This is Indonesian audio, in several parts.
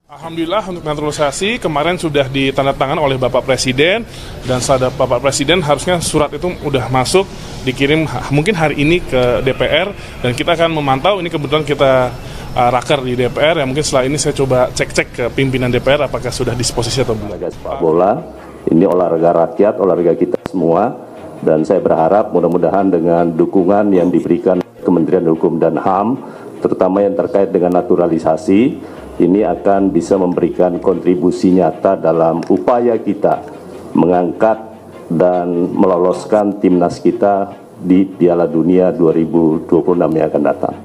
Alhamdulillah untuk naturalisasi kemarin sudah ditandatangani oleh Bapak Presiden, dan setelah Bapak Presiden harusnya surat itu udah masuk, dikirim mungkin hari ini ke DPR, dan kita akan memantau. Ini kebetulan kita raker di DPR, ya mungkin setelah ini saya coba cek-cek ke pimpinan DPR apakah sudah disposisi atau belum. Sepak bola ini olahraga rakyat, olahraga kita semua, dan saya berharap mudah-mudahan dengan dukungan yang diberikan Kementerian Hukum dan HAM, terutama yang terkait dengan naturalisasi, ini akan bisa memberikan kontribusi nyata dalam upaya kita mengangkat dan meloloskan timnas kita di Piala Dunia 2026 yang akan datang.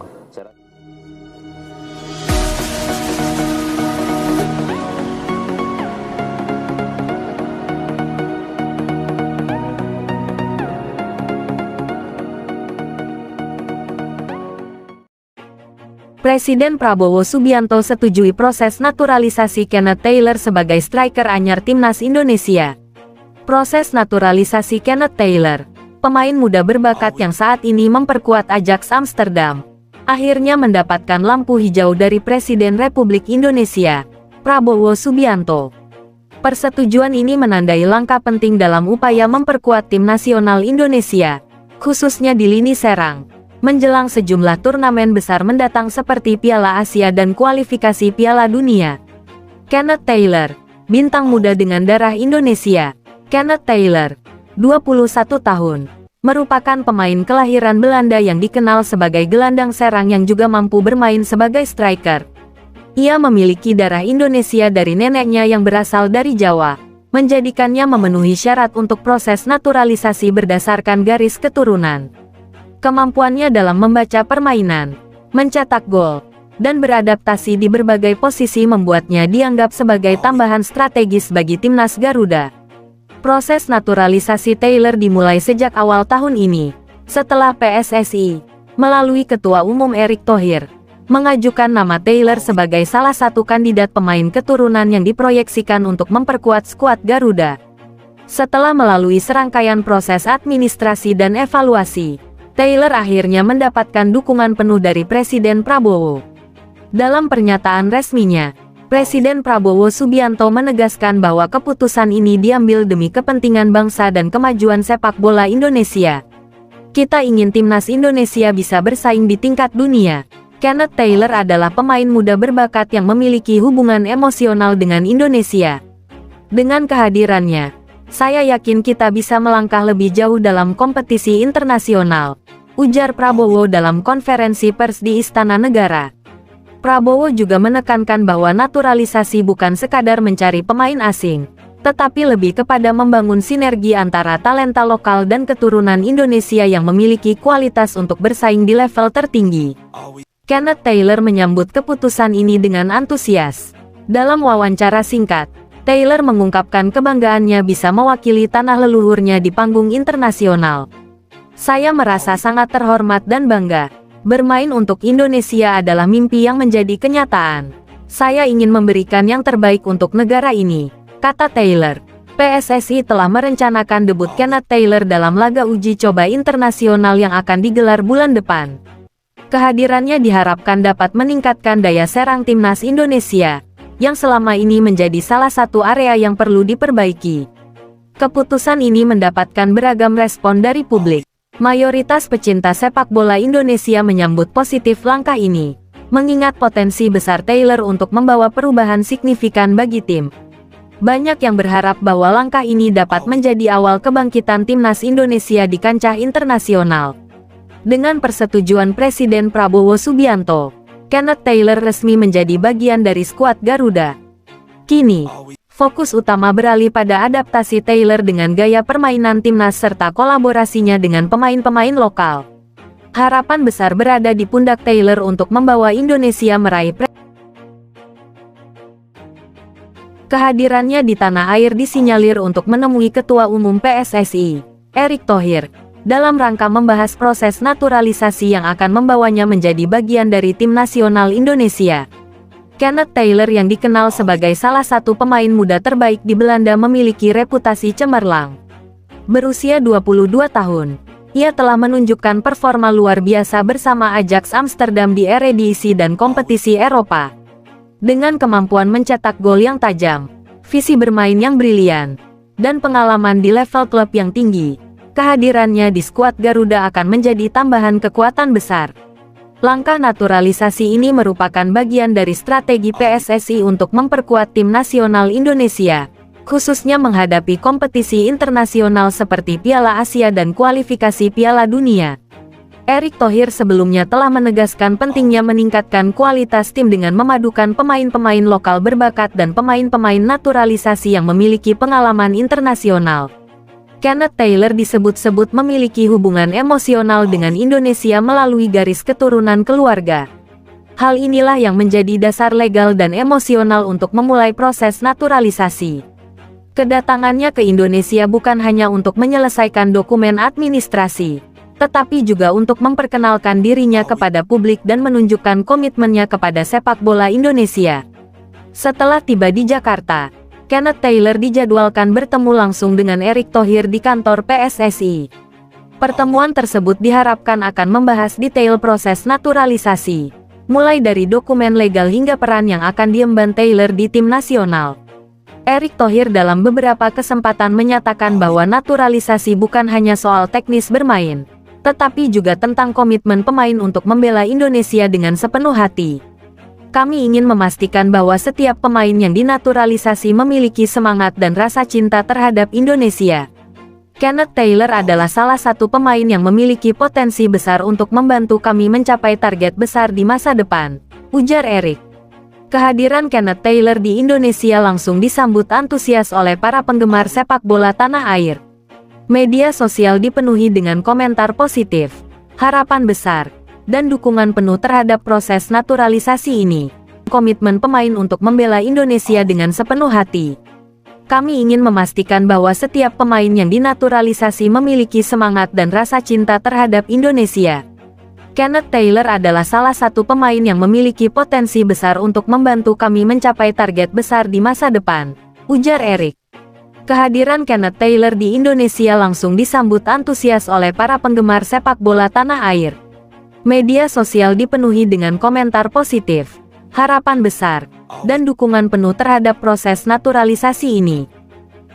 Presiden Prabowo Subianto setujui proses naturalisasi Kenneth Taylor sebagai striker anyar timnas Indonesia. Proses naturalisasi Kenneth Taylor, pemain muda berbakat yang saat ini memperkuat Ajax Amsterdam, akhirnya mendapatkan lampu hijau dari Presiden Republik Indonesia, Prabowo Subianto. Persetujuan ini menandai langkah penting dalam upaya memperkuat tim nasional Indonesia, khususnya di lini serang, menjelang sejumlah turnamen besar mendatang seperti Piala Asia dan kualifikasi Piala Dunia. Kenneth Taylor, bintang muda dengan darah Indonesia. Kenneth Taylor, 21 tahun, merupakan pemain kelahiran Belanda yang dikenal sebagai gelandang serang yang juga mampu bermain sebagai striker. Ia memiliki darah Indonesia dari neneknya yang berasal dari Jawa, menjadikannya memenuhi syarat untuk proses naturalisasi berdasarkan garis keturunan. Kemampuannya dalam membaca permainan, mencetak gol, dan beradaptasi di berbagai posisi membuatnya dianggap sebagai tambahan strategis bagi timnas Garuda. Proses naturalisasi Taylor dimulai sejak awal tahun ini, setelah PSSI, melalui Ketua Umum Erick Thohir, mengajukan nama Taylor sebagai salah satu kandidat pemain keturunan yang diproyeksikan untuk memperkuat skuad Garuda. Setelah melalui serangkaian proses administrasi dan evaluasi, Taylor akhirnya mendapatkan dukungan penuh dari Presiden Prabowo. Dalam pernyataan resminya, Presiden Prabowo Subianto menegaskan bahwa keputusan ini diambil demi kepentingan bangsa dan kemajuan sepak bola Indonesia. Kita ingin timnas Indonesia bisa bersaing di tingkat dunia. Kenneth Taylor adalah pemain muda berbakat yang memiliki hubungan emosional dengan Indonesia. Dengan kehadirannya, saya yakin kita bisa melangkah lebih jauh dalam kompetisi internasional, ujar Prabowo dalam konferensi pers di Istana Negara. Prabowo juga menekankan bahwa naturalisasi bukan sekadar mencari pemain asing, tetapi lebih kepada membangun sinergi antara talenta lokal dan keturunan Indonesia yang memiliki kualitas untuk bersaing di level tertinggi. Kenneth Taylor menyambut keputusan ini dengan antusias. Dalam wawancara singkat, Taylor mengungkapkan kebanggaannya bisa mewakili tanah leluhurnya di panggung internasional. Saya merasa sangat terhormat dan bangga. Bermain untuk Indonesia adalah mimpi yang menjadi kenyataan. Saya ingin memberikan yang terbaik untuk negara ini, kata Taylor. PSSI telah merencanakan debut Kenneth Taylor dalam laga uji coba internasional yang akan digelar bulan depan. Kehadirannya diharapkan dapat meningkatkan daya serang timnas Indonesia, yang selama ini menjadi salah satu area yang perlu diperbaiki. Keputusan ini mendapatkan beragam respon dari publik. Mayoritas pecinta sepak bola Indonesia menyambut positif langkah ini, mengingat potensi besar Taylor untuk membawa perubahan signifikan bagi tim. Banyak yang berharap bahwa langkah ini dapat menjadi awal kebangkitan timnas Indonesia di kancah internasional. Dengan persetujuan Presiden Prabowo Subianto, Kenneth Taylor resmi menjadi bagian dari skuad Garuda. Kini, fokus utama beralih pada adaptasi Taylor dengan gaya permainan timnas serta kolaborasinya dengan pemain-pemain lokal. Harapan besar berada di pundak Taylor untuk membawa Indonesia meraih kehadirannya di tanah air disinyalir untuk menemui Ketua Umum PSSI, Erick Thohir, dalam rangka membahas proses naturalisasi yang akan membawanya menjadi bagian dari tim nasional Indonesia. Kenneth Taylor yang dikenal sebagai salah satu pemain muda terbaik di Belanda memiliki reputasi cemerlang. Berusia 22 tahun, ia telah menunjukkan performa luar biasa bersama Ajax Amsterdam di Eredivisie dan kompetisi Eropa. Dengan kemampuan mencetak gol yang tajam, visi bermain yang brilian, dan pengalaman di level klub yang tinggi, kehadirannya di skuad Garuda akan menjadi tambahan kekuatan besar. Langkah naturalisasi ini merupakan bagian dari strategi PSSI untuk memperkuat tim nasional Indonesia, khususnya menghadapi kompetisi internasional seperti Piala Asia dan kualifikasi Piala Dunia. Erick Thohir sebelumnya telah menegaskan pentingnya meningkatkan kualitas tim dengan memadukan pemain-pemain lokal berbakat dan pemain-pemain naturalisasi yang memiliki pengalaman internasional. Kenneth Taylor disebut-sebut memiliki hubungan emosional dengan Indonesia melalui garis keturunan keluarga. Hal inilah yang menjadi dasar legal dan emosional untuk memulai proses naturalisasi. Kedatangannya ke Indonesia bukan hanya untuk menyelesaikan dokumen administrasi, tetapi juga untuk memperkenalkan dirinya kepada publik dan menunjukkan komitmennya kepada sepak bola Indonesia. Setelah tiba di Jakarta, Kenneth Taylor dijadwalkan bertemu langsung dengan Erick Thohir di kantor PSSI. Pertemuan tersebut diharapkan akan membahas detail proses naturalisasi, mulai dari dokumen legal hingga peran yang akan diemban Taylor di tim nasional. Erick Thohir dalam beberapa kesempatan menyatakan bahwa naturalisasi bukan hanya soal teknis bermain, tetapi juga tentang komitmen pemain untuk membela Indonesia dengan sepenuh hati. Kami ingin memastikan bahwa setiap pemain yang dinaturalisasi memiliki semangat dan rasa cinta terhadap Indonesia. Kenneth Taylor adalah salah satu pemain yang memiliki potensi besar untuk membantu kami mencapai target besar di masa depan, ujar Erick. Kehadiran Kenneth Taylor di Indonesia langsung disambut antusias oleh para penggemar sepak bola tanah air. Media sosial dipenuhi dengan komentar positif, harapan besar, dan dukungan penuh terhadap proses naturalisasi ini. Komitmen pemain untuk membela Indonesia dengan sepenuh hati. Kami ingin memastikan bahwa setiap pemain yang dinaturalisasi memiliki semangat dan rasa cinta terhadap Indonesia. Kenneth Taylor adalah salah satu pemain yang memiliki potensi besar untuk membantu kami mencapai target besar di masa depan, ujar Erick. Kehadiran Kenneth Taylor di Indonesia langsung disambut antusias oleh para penggemar sepak bola tanah air. Media sosial dipenuhi dengan komentar positif, harapan besar, dan dukungan penuh terhadap proses naturalisasi ini.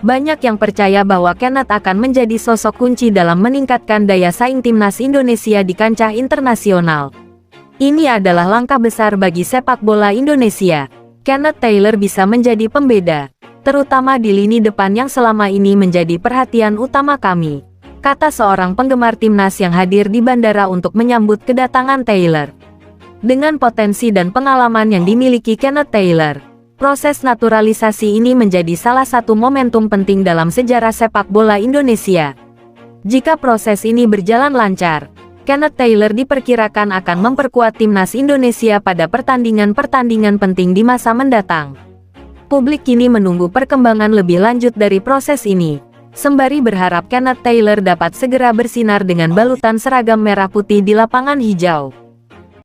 Banyak yang percaya bahwa Kenneth akan menjadi sosok kunci dalam meningkatkan daya saing timnas Indonesia di kancah internasional. Ini adalah langkah besar bagi sepak bola Indonesia. Kenneth Taylor bisa menjadi pembeda, terutama di lini depan yang selama ini menjadi perhatian utama kami, kata seorang penggemar timnas yang hadir di bandara untuk menyambut kedatangan Taylor. Dengan potensi dan pengalaman yang dimiliki Kenneth Taylor, proses naturalisasi ini menjadi salah satu momentum penting dalam sejarah sepak bola Indonesia. Jika proses ini berjalan lancar, Kenneth Taylor diperkirakan akan memperkuat timnas Indonesia pada pertandingan-pertandingan penting di masa mendatang. Publik kini menunggu perkembangan lebih lanjut dari proses ini, sembari berharap Kenneth Taylor dapat segera bersinar dengan balutan seragam merah putih di lapangan hijau.